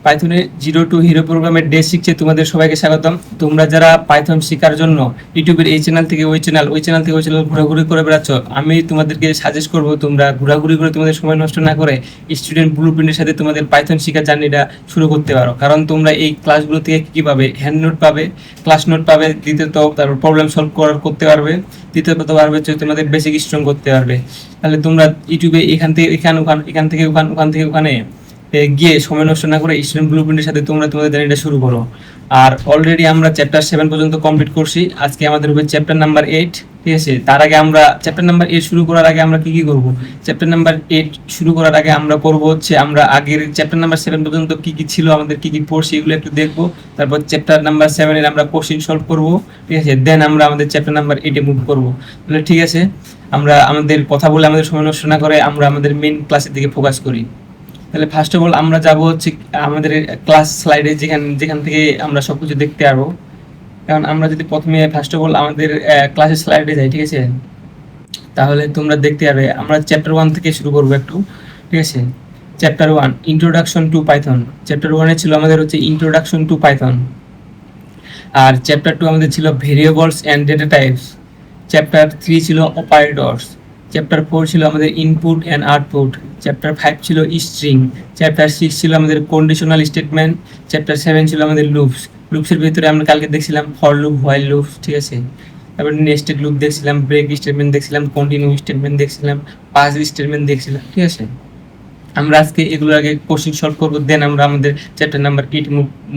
পাইথনে zero two hero প্রোগ্রামের day শিখছে তোমাদের সবাইকে স্বাগতম। তোমরা যারা পাইথন শেখার জন্য ইউটিউবের এই চ্যানেল থেকে ওই চ্যানেল ঘোরাঘুরি করে বেড়াচ্ছ, আমি তোমাদেরকে সাজেস্ট করবো তোমরা ঘোরাঘুরি করে তোমাদের সময় নষ্ট না করে স্টুডেন্ট ব্লুপ্রিন্টের সাথে তোমাদের পাইথন শেখার জার্নিটা শুরু করতে পারো। কারণ তোমরা এই ক্লাসগুলো থেকে কী পাবে, হ্যান্ড নোট পাবে, ক্লাস নোট পাবে, দ্বিতীয়ত তারপর প্রবলেম সলভ করতে পারবে, তৃতীয়ত পারবে হচ্ছে তোমাদের বেসিক স্ট্রং করতে পারবে। তাহলে তোমরা ইউটিউবে এখান থেকে ওখান থেকে ওখানে গিয়ে সময় নষ্ট না করে স্টুডেন্ট ব্লুপ্রিন্টের সাথে তোমরা তোমাদের জার্নিটা শুরু করো। আর অলরেডি আমরা চ্যাপ্টার 7 পর্যন্ত কমপ্লিট করছি। আজকে আমাদের হবে চ্যাপ্টার নাম্বার 8, ঠিক আছে। তার আগে আমরা চ্যাপ্টার নাম্বার 8 শুরু করার আগে আমরা কি করব, চ্যাপ্টার নাম্বার 8 শুরু করার আগে আমরা করব হচ্ছে আমরা আগের চ্যাপ্টার নাম্বার 7 পর্যন্ত কি ছিল, আমাদের কি পড়ছি এগুলো একটু দেখবো। তারপর চ্যাপ্টার নাম্বার 7 এর আমরা কোশ্চেন সলভ করব, ঠিক আছে। দেন আমরা আমাদের চ্যাপ্টার নাম্বার 8 এ মুভ করব। তাহলে ঠিক আছে, আমরা আমাদের কথা বলে আমাদের সময় নষ্ট না করে আমরা আমাদের মেইন ক্লাসের দিকে ফোকাস করি। তাহলে ফার্স্ট অফ অল আমরা যাব হচ্ছে আমাদের ক্লাস স্লাইডে, যেখান থেকে আমরা সবকিছু দেখতে পারবো। কারণ আমরা যদি প্রথমে ফার্স্ট অফ অল আমাদের ক্লাসের স্লাইডে যাই, ঠিক আছে, তাহলে তোমরা দেখতে পারবে আমরা চ্যাপ্টার 1 থেকে শুরু করবো একটু, ঠিক আছে। Chapter 1 introduction to Python. Chapter 1 ছিল আমাদের হচ্ছে ইন্ট্রোডাকশন টু পাইথন। আর চ্যাপ্টার 2 আমাদের ছিল variables and data types. Chapter 3 ছিল অপারেটরস। চ্যাপ্টার 4 ছিল আমাদের ইনপুট অ্যান্ড আউটপুট। চ্যাপ্টার 5 ছিল স্ট্রিং। চ্যাপ্টার 6 ছিল আমাদের কন্ডিশনাল স্টেটমেন্ট। চ্যাপ্টার 7 ছিল আমাদের লুপসের ভিতরে আমরা কালকে দেখছিলাম ফর লুপ, হোয়াইল লুপ, ঠিক আছে। তারপরে নেস্টেড লুপ দেখছিলাম, ব্রেক স্টেটমেন্ট দেখছিলাম, কন্টিনিউ স্টেটমেন্ট দেখছিলাম, পাস স্টেটমেন্ট দেখছিলাম, ঠিক আছে। আমরা আজকে এগুলোর আগে কোশ্চেন সলভ করবো, দেন আমরা আমাদের চ্যাপ্টার নাম্বার 8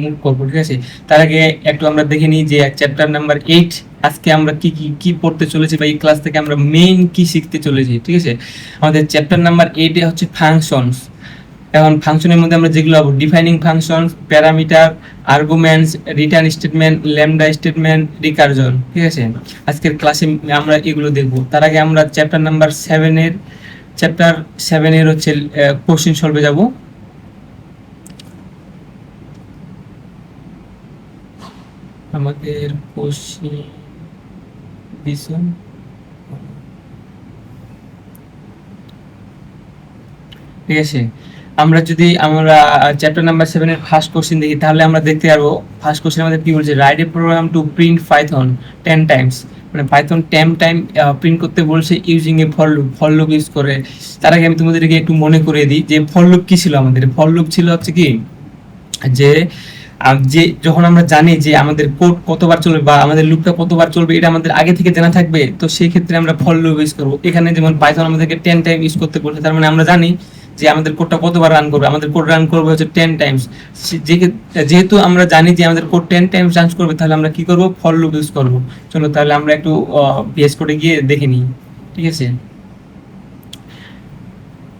মুভ করবো, ঠিক আছে। তার আগে একটু আমরা দেখে নিই যে চ্যাপ্টার নাম্বার 8 আজকে আমরা কি পড়তে চলেছি বা এই ক্লাস থেকে আমরা মেইন কি শিখতে চলেছি, ঠিক আছে। আমাদের চ্যাপ্টার নাম্বার 8 এ হচ্ছে ফাংশনস। এখন ফাংশনের মধ্যে আমরা যেগুলো পাবো, defining functions, parameter, arguments, return statement, lambda statement, recursion, ঠিক আছে। আজকের ক্লাসে আমরা এগুলো দেখবো। তার আগে আমরা চ্যাপ্টার 7 এর হচ্ছে কোশ্চেন সলভে যাব। আমাদের কোশ্চেন ঠিক আছে। আমরা চ্যাপ্টার নাম্বার 7 এর ফার্স্ট কোশ্চেন দেখি, তাহলে আমরা দেখতে পারবো ফার্স্ট কোশ্চেন আমাদের কি বলছে, write a program to print Python 10 times. মানে পাইথন 10 টাইম প্রিন্ট করতে বলছে using a for loop use করে। তার আগে আমি তোমাদেরকে একটু মনে করিয়ে দিই যে ফর লুপ কি ছিল। আমাদের ফর লুপ ছিল হচ্ছে কি যে যখন আমরা জানি যে আমাদের কোড কতবার চলবে বা আমাদের লুপটা কতবার চলবে, এটা আমাদের আগে থেকে জানা থাকবে, তো সেই ক্ষেত্রে আমরা ফর লুপ ইউজ করবো। এখানে যেমন পাইথন আমাদেরকে 10 টাইম ইউজ করতে বলছে, তার মানে আমরা জানি যে আমাদের কোডটা কতবার রান করবে, আমাদের কোড রান করবে হচ্ছে 10 টাইমস। যেহেতু আমরা জানি যে আমাদের কোড 10 টাইমস রান করবে, তাহলে আমরা কি করব, ফর লুপ ইউজ করব। চলো তাহলে আমরা একটু ভিএস কোডে গিয়ে দেখে নিই, ঠিক আছে।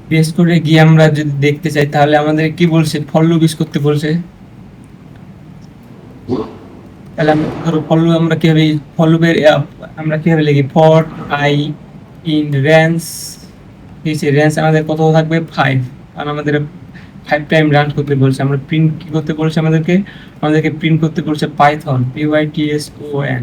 ভিএস কোডে গিয়ে আমরা যদি দেখতে চাই তাহলে আমাদের কি বলছে, ফর লুপ ইউজ করতে বলছে। তাহলে আমরা ফর লুপের আমরা কিভাবে লিখি, ফর আই ইন রেঞ্জ, ঠিক আছে। রেঞ্জ আমাদের কত থাকবে, 5, আর আমাদের 5 টাইম রান করতে বলছে। আমরা প্রিন্ট কি করতে বলছে, আমাদেরকে প্রিন্ট করতে বলছে পাইথন, PYTHON।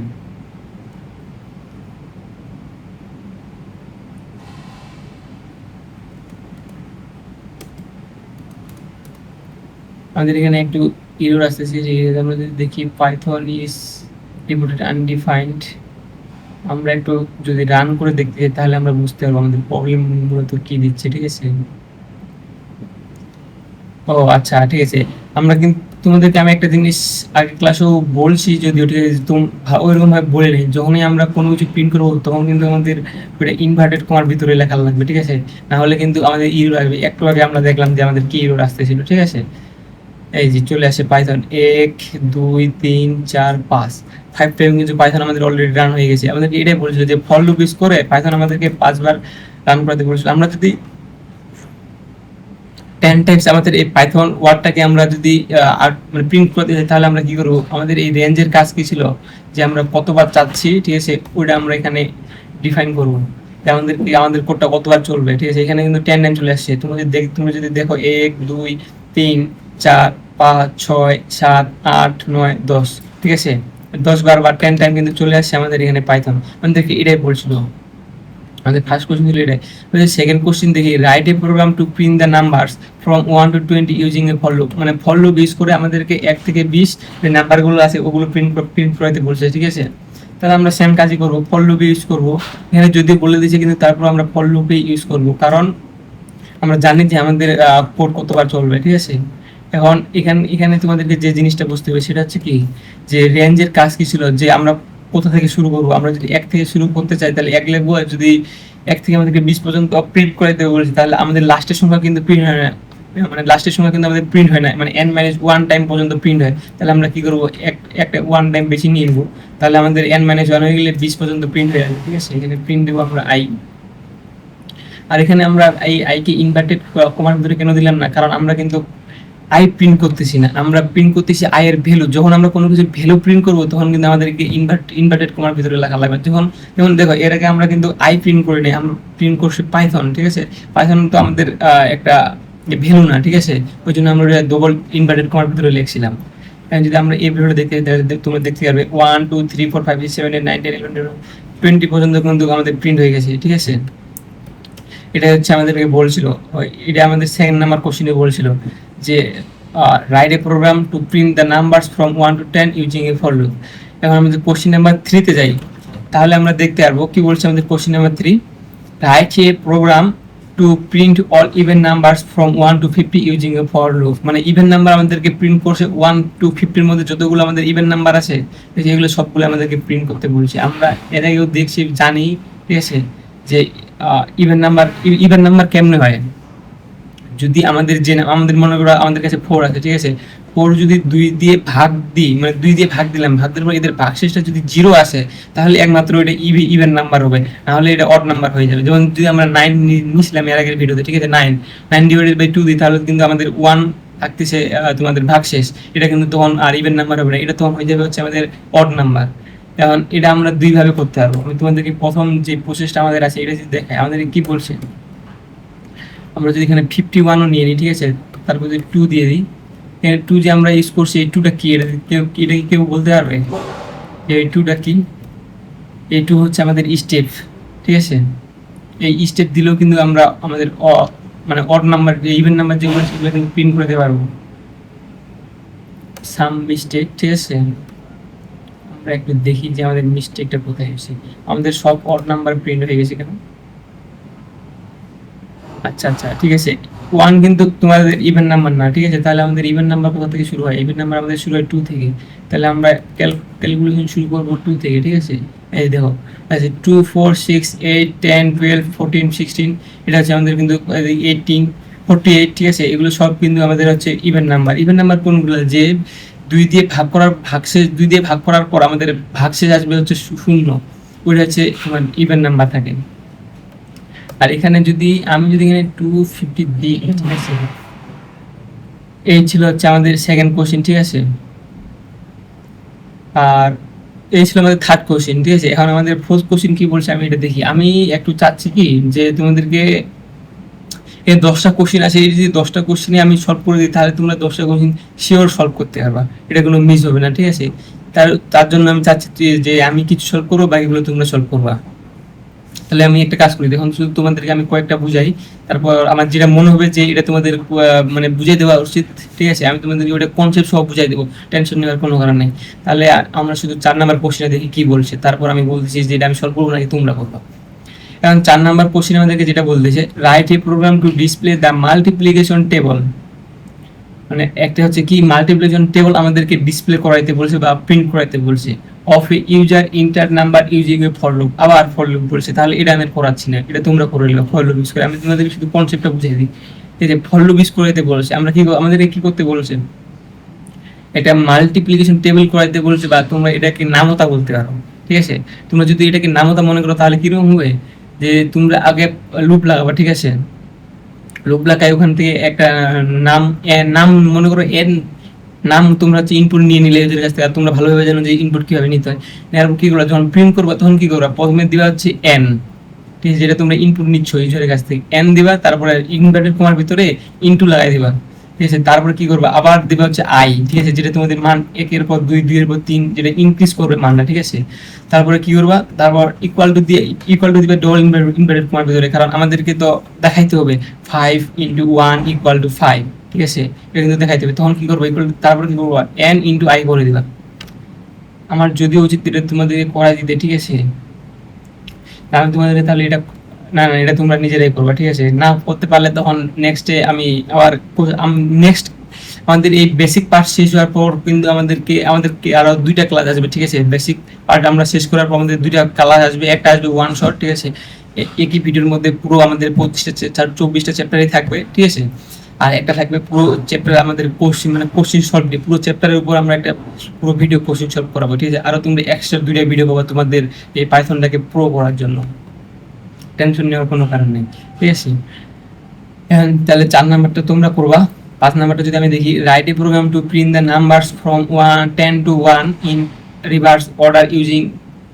আমাদের এখানে একটু এরর আসতেছে, যে আমরা যদি দেখি পাইথন ইজ ডিমোটেড আনডিফাইন্ড, আমরা একটু যদি রান করে দেখতে চাই তাহলে আমরা বুঝতে পারবো আমাদের প্রবলেম মূলত কি দিচ্ছে, ঠিক আছে। ও আচ্ছা, ঠিক আছে। আমরা কিন্তু তোমাদেরকে আমি একটা জিনিস আগে ক্লাসেও বলছি, যদিও ঠিক আছে ওইরকম ভাবে বলে নেই, যখনই আমরা কোনো কিছু প্রিন্ট করবো তখন কিন্তু আমাদের ওটা ইনভার্টেড কমার ভিতরে লেখা লাগবে, ঠিক আছে। না হলে কিন্তু আমাদের ইরর আসবে। একটু আগে আমরা দেখলাম যে আমাদের কি ইরর আসতেছিল, ঠিক আছে। এই যে চলে আসে পাইথন 1 2 3 4 5 টাইম, কিন্তু পাইথন আমাদের অলরেডি রান হয়ে গেছে। আমাদেরকে এটাই বলেছিল যে ফর লুপ ইউজ করে পাইথন আমাদেরকে 5 বার রান করাতে বলেছিল। আমরা যদি 10 টাইমস আমাদের এই পাইথন ওয়ার্ডটাকে আমরা যদি মানে প্রিন্ট করতে চাই, তাহলে আমরা কি করব, আমাদের এই রেঞ্জের কাজ কি ছিল, যে আমরা কতবার চাচ্ছি, ঠিক আছে, ওইটা আমরা এখানে ডিফাইন করব। আমাদের কোডটা কতবার চলবে, ঠিক আছে। এখানে কিন্তু 10 টাইম চলে আসছে। তুমি যদি দেখো 1 2 3 4 5 6 7 8 9 10, ঠিক আছে। 10 বার বা 10 টাইম কিন্তু চলে আসছে আমাদের এখানে পাইথন। আমাদেরকে এটাই বলছিল। আমাদের ফার্স্ট কোশ্চেন ছিল এটাই। সেকেন্ড কোশ্চেন দেখি, write a program to print the numbers from 1 to 20 using a for loop. মানে ফর লুপ ইউজ করে আমাদেরকে 1 থেকে 20 যে নাম্বারগুলো আছে ওগুলো প্রিন্ট করাতে বলছে, ঠিক আছে। তাহলে আমরা সেম কাজই করবো, ফর লুপ ইউজ করবো। এখানে যদি বলে দিয়েছে কিন্তু তারপর আমরা ফর লুপে ইউজ করবো, কারণ আমরা জানি যে আমাদের কোড কতবার চলবে, ঠিক আছে। এখন এখানে তোমাদেরকে যে জিনিসটা বুঝতে হবে সেটা হচ্ছে কি, যে রেঞ্জের কাজ কি ছিল, যে আমরা কোথা থেকে শুরু করবো। আমরা যদি 1 থেকে শুরু করতে চাই তাহলে 1 লিখবো, আর যদি 1 থেকে আমাদেরকে 20 পর্যন্ত প্রিন্ট করে দেবো বলেছি তাহলে আমাদের লাস্টের সংখ্যা কিন্তু প্রিন্ট হয় না, মানে লাস্টের সংখ্যা কিন্তু আমাদের প্রিন্ট হয় না, মানে n-1 টাইম পর্যন্ত প্রিন্ট হয়। তাহলে আমরা কি করবো, একটা 1 টাইম বেশি নিয়ে নেবো, তাহলে আমাদের n-1 হয়ে গেলে 20 পর্যন্ত প্রিন্ট হয়ে যাবে, ঠিক আছে। এখানে প্রিন্ট দেবো আমরা i। আর এখানে আমরা এই আইকে ইনভার্টেড কমার ভিতরে কেন দিলাম না, কারণ আমরা কিন্তু আই প্রিন্ট করতেছি না, আমরা প্রিন্ট করতেছি আই এর ভ্যালু। যখন আমরা কোনো কিছু ভ্যালু প্রিন্ট করবো তখন কিন্তু আমাদেরকে ইনভার্টেড কমার ভিতরে লেখা লাগবে। যেমন দেখো এর আগে আমরা কিন্তু আই প্রিন্ট করি নাই, আমরা প্রিন্ট করছি পাইথন, ঠিক আছে। পাইথন তো আমাদের একটা ভ্যালু না, ঠিক আছে, ওই জন্য আমরা ডবল ইনভার্টেড কমার ভিতরে লিখছিলাম। এখন যদি আমরা এই ভিডিওটা দেখতে, তোমরা দেখতে পারবে 1 2 3 4 5 6 7 8 9 10 11 20 পর্যন্ত কিন্তু আমাদের প্রিন্ট হয়ে গেছে, ঠিক আছে। এটা হচ্ছে আমাদেরকে বলছিল, এটা আমাদের সেকেন্ড নাম্বার কোশ্চেনে বলছিল যে write a program to print the numbers from 1 to 10 using a for loop. এখন আমাদের কোশ্চেন নাম্বার 3 তে যাই, তাহলে আমরা দেখতে পারবো কি বলছে আমাদের question number 3, write a program to print all even numbers from 1 to 50 using a for loop. মানে ইভেন নাম্বার আমাদেরকে প্রিন্ট করছে 1 to 50 এর মধ্যে যতগুলো আমাদের ইভেন নাম্বার আছে যেগুলো সবগুলো আমাদেরকে প্রিন্ট করতে বলছে। আমরা এর আগেও দেখছি, জানি, ঠিক আছে, যে ইভেন নাম্বার কেমনে হয়। যদি আমাদের মনে করো আমাদের কাছে 4 আছে, ঠিক আছে, 4 যদি 2 দিয়ে ভাগ দিই, মানে 2 দিয়ে ভাগ দিলাম, ভাগ দেওয়ার পর এদের ভাগশেষটা যদি 0 আসে তাহলে একমাত্র এটা ইভেন নাম্বার হবে, নাহলে এটা অড নাম্বার হয়ে যাবে। যেমন যদি আমরা 9 নিছিলাম এর আগের ভিডিওতে, ঠিক আছে, 9 ডিভাইডেড বাই 2 দিই তাহলে কিন্তু আমাদের 1 থাকতেছে তোমাদের ভাগশেষ, এটা কিন্তু তখন আর ইভেন নাম্বার হবে না, এটা তখন হয়ে যাবে হচ্ছে আমাদের অড নাম্বার। এখন এটা আমরা দুইভাবে করতে পারবো। আমি তোমাদেরকে প্রথম যে প্রসেসটা আমাদের আছে এটা যদি দেখাই, আমাদের কি বলছে, আমরা যদি এখানে 51ও নিয়ে নিই, ঠিক আছে, তারপর যদি 2 দিয়ে দিই, এখানে 2 যে আমরা ইউজ করছি, এই 2টা কি, এটা কি কেউ বলতে পারবে যে এই 2টা কি? এই 2 হচ্ছে আমাদের স্টেপ, ঠিক আছে। এই স্টেপ দিলেও কিন্তু আমরা আমাদের মানে অড নাম্বার, ইভেন নাম্বার যেগুলো সেগুলো কিন্তু প্রিন্ট করে দিতে পারবো। সাম মিস্টেক, ঠিক আছে, আমরা একটু দেখি যে আমাদের মিস্টেকটা কোথায় হয়েছে। আমাদের সব অড নাম্বার প্রিন্ট হয়ে গেছে কেন? আচ্ছা আচ্ছা, ঠিক আছে, 1 কিন্তু তোমাদের ইভেন নাম্বার না, ঠিক আছে। তাহলে আমাদের ইভেন নাম্বার কোথা থেকে শুরু হয়? ইভেন নাম্বার আমাদের শুরু হয় 2 থেকে। তাহলে আমরা ক্যালকুলেশন শুরু করবো 2 থেকে, ঠিক আছে। এই দেখো, আচ্ছা 2 4 6 8 10 12 14 16, এটা হচ্ছে আমাদের কিন্তু 18 48, ঠিক আছে। এগুলো সব কিন্তু আমাদের হচ্ছে ইভেন নাম্বার। ইভেন নাম্বার কোনগুলো? যে 2 দিয়ে ভাগ করার ভাগশেষ, 2 দিয়ে ভাগ করার পর আমাদের ভাগশেষ আসবে হচ্ছে 0, ওইটা হচ্ছে তোমার ইভেন নাম্বার থাকে। আর এখানে যদি আমি এখানে 250 দিই, ঠিক আছে, এই ছিল হচ্ছে আমাদের সেকেন্ড কোশ্চেন, ঠিক আছে। আর এই ছিল আমাদের থার্ড কোশ্চেন, ঠিক আছে। এখন আমাদের ফোর্থ কোশ্চেন কি বলছে আমি এটা দেখি। আমি একটু চাচ্ছি কি যে তোমাদেরকে এই 10টা কোশ্চেন আছে, এই যদি 10টা কোশ্চেনে আমি সলভ করে দিই তাহলে তোমরা 10টা কোশ্চেন শিওর সলভ করতে পারবা, এটা কোনো মিস হবে না, ঠিক আছে। তার জন্য আমি চাচ্ছি যে আমি কিছু সলভ করবো, বাকিগুলো তোমরা সলভ করবা। তাহলে আমি একটা কাজ করি, দেখুন শুধু তোমাদেরকে আমি কয়েকটা বুঝাই, তারপর আমার যেটা মনে হবে যে এটা তোমাদের মানে বুঝাই দেওয়া উচিত, ঠিক আছে, আমি তোমাদেরকে ওটা কনসেপ্ট সহ বুঝাই দেবো, টেনশন নেওয়ার কোনো কারণ নেই। তাহলে আমরা শুধু 4 নাম্বার কোশ্চেনে দেখি কি বলছে, তারপর আমি বলতেছি যে এটা আমি সলভ করবো নাকি তোমরা করবো। কারণ 4 নাম্বার কোশ্চেন আমাদেরকে যেটা বলতেছে, write a program to display the multiplication table. মানে একটা হচ্ছে কি, মাল্টিপ্লিকেশন টেবল আমাদেরকে ডিসপ্লে করাইতে বলছে বা প্রিন্ট করাইতে বলছে, of a user inter number using a for loop. আবার ফর লুপ বলছে, তাহলে এটা আমি করাচ্ছি না, এটা তোমরা করে নিও ফর লুপ ইউজ করে। আমি তোমাদেরকে শুধু কনসেপ্টটা বুঝিয়ে দিই। এই যে ফর লুপ ইউজ করাইতে বলছে, আমরা কি আমাদেরকে কি করতে বলছে, এটা মাল্টিপ্লিকেশন টেবিল করাইতে বলছে, বা তোমরা এটাকে নামতা বলতে পারো, ঠিক আছে। তোমরা যদি এটাকে নামতা মনে করো তাহলে কিরকম হবে, যে তোমরা আগে লুপ লাগাবা, ঠিক আছে, লুপ লাগাই ওখান থেকে একটা নাম মনে করো এন নাম, তোমরা হচ্ছে ইনপুট নিয়ে নিলে এদের কাছ থেকে। আর তোমরা ভালোভাবে জানো যে ইনপুট কিভাবে নিতে হয়। নেওয়ার কি করবা, যখন প্রিন্ট করবা তখন কি করবা, প্রথমে দিবা হচ্ছে এন, ঠিক আছে, যেটা তোমরা ইনপুট নিচ্ছ ইউজারের কাছ থেকে, এন দিবা, তারপরে ইনভার্টেড কমার ভিতরে ইনটু লাগাই দিবা, ঠিক আছে। তারপরে কি করবা, আবার দিবে হচ্ছে আই, ঠিক আছে, যেটা তোমাদের মান একের পর দুই, দুইয়ের পর তিন, যেটা ইনক্রিজ করবে মানটা, ঠিক আছে। তারপরে কি করবা, তারপর ইকুয়াল টু দিবে ডবল ইনভার্টেড কমার ভিতরে, কারণ আমাদেরকে তো দেখাইতে হবে 5 × 1 = 5, ঠিক আছে, এটা কিন্তু দেখাইতে হবে। তখন কি করবো, তারপরে কি করবো, n × i করে দিবা। আমার যদিও উচিত এটা তোমাদেরকে করা দিতে, ঠিক আছে, আমি তোমাদের তাহলে এটা, না না, এটা তোমরা নিজেরাই করবা, ঠিক আছে। না করতে পারলে তখন নেক্সটে আমি আবার নেক্সট আমাদের এই বেসিক পার্ট শেষ হওয়ার পর কিন্তু আমাদেরকে আরো দুইটা ক্লাস আসবে, ঠিক আছে। বেসিক পার্ট আমরা শেষ করার পর আমাদের দুইটা ক্লাস আসবে, একটা আসবে ওয়ান শট, ঠিক আছে, একই ভিডিওর মধ্যে পুরো আমাদের 24টা চ্যাপ্টারই থাকবে, ঠিক আছে। আর একটা থাকবে পুরো চ্যাপ্টার আমাদের কোশ্চিন সলভ দিয়ে, পুরো চ্যাপ্টারের উপর আমরা একটা পুরো ভিডিও কোশ্চিন সলভ করাবো, ঠিক আছে। আরো তোমরা এক্সট্রা দুইটা ভিডিও পাবো তোমাদের এই পাইথনটাকে প্রো করার জন্য, টেনশন নেওয়ার কোনো কারণ নেই, ঠিক আছে। তাহলে 4 নাম্বারটা তোমরা করবা। 5 নাম্বারটা যদি আমি দেখি, write a program to print the numbers from 10 to 1 in reverse order using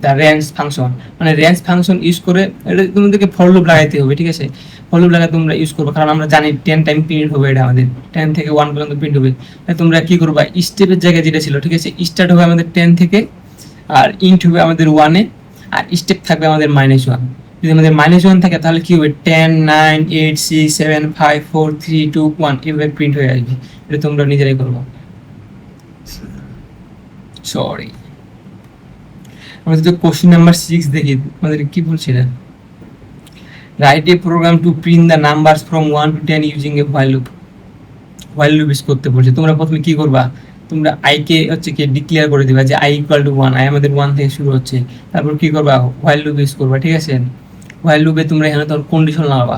the range function. মানে রেঞ্জ ফাংশন ইউজ করে এটা তোমাদেরকে ফর লুপ লাগাইতে হবে, ঠিক আছে। ফর লুপ লাগাতে তোমরা ইউজ করবে, কারণ আমরা জানি 10 টাইম প্রিন্ট হবে, এটা আমাদের 10 থেকে 1 পর্যন্ত প্রিন্ট হবে। তোমরা কি করবা, স্টেপের জায়গায় যেটা ছিল, ঠিক আছে, স্টার্ট হবে আমাদের 10 থেকে, আর ইন্ট হবে আমাদের 1-এ, আর স্টেপ থাকবে আমাদের -1। যদি আমাদের -1 থাকে তাহলে কি হবে, 10 9 8 6 7 5 4 3 2 1 এভাবে প্রিন্ট হয়ে আসবে। এটা তোমরা নিজেরাই করবো। সরি, আমরা যদি কোশ্চেন নাম্বার 6 দেখি, আমাদের কি বলছিল, write a program to print the numbers from 1 to 10 using a while loop. While loop use করতে বলছে। তোমরা প্রথমে কি করবা, তোমরা আই কে হচ্ছে কি ডিক্লেয়ার করে দিবা যে i = 1, আই আমাদের 1 থেকে শুরু হচ্ছে। তারপর কি করবা, হোয়াইল লুপ ইউজ করবা, ঠিক আছে। হোয়াইল লুপে তোমরা এখানে তখন কন্ডিশন লাগাবা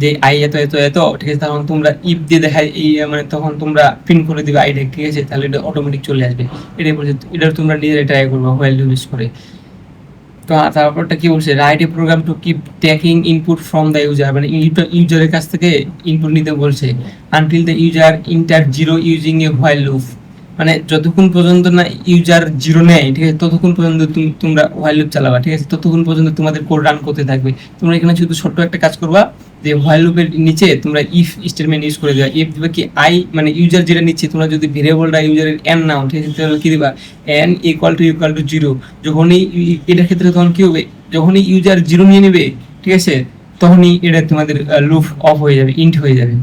যে আই এত এত এত, ঠিক আছে। তখন তোমরা ইফ দিয়ে দেখাই, মানে তখন তোমরা প্রিন্ট করে দিবা আইটা, ঠিক আছে, তাহলে এটা অটোমেটিক চলে আসবে। এটাই বলছে, এটা তোমরা নিজেরাই ট্রাই করবা হোয়াইল লুপ ইউজ করে। তো তারপরটা কি বলছে, write a program to keep taking input from the user, মানে ইউজারের কাছ থেকে ইনপুট নিতে বলছে, until the user enter 0 using a while loop. মানে যতক্ষণ পর্যন্ত না ইউজার 0 নেয়, ঠিক আছে, ততক্ষণ পর্যন্ত তোমরা হোয়াইল লুপ চালাবা, ঠিক আছে, ততক্ষণ পর্যন্ত তোমাদের কোড রান করতে থাকবে। তোমরা এখানে শুধু ছোট্ট একটা কাজ করবা, যে হোয়াইল লুপের নিচে তোমরা ইফ স্টেটমেন্ট ইউজ করে দিবা। ইফ দিবা কি আই, মানে ইউজার যেটা নিচ্ছে, তোমরা যদি ভেরিয়েবলটা ইউজারের এন নাও, ঠিক আছে, তাহলে কি দিবা, এন = 0। যখনই এটার ক্ষেত্রে তখন কি হবে, যখনই ইউজার 0 নিয়ে নেবে, ঠিক আছে, তখনই এটা তোমাদের লুপ অফ হয়ে যাবে, ইন্ট হয়ে যাবে।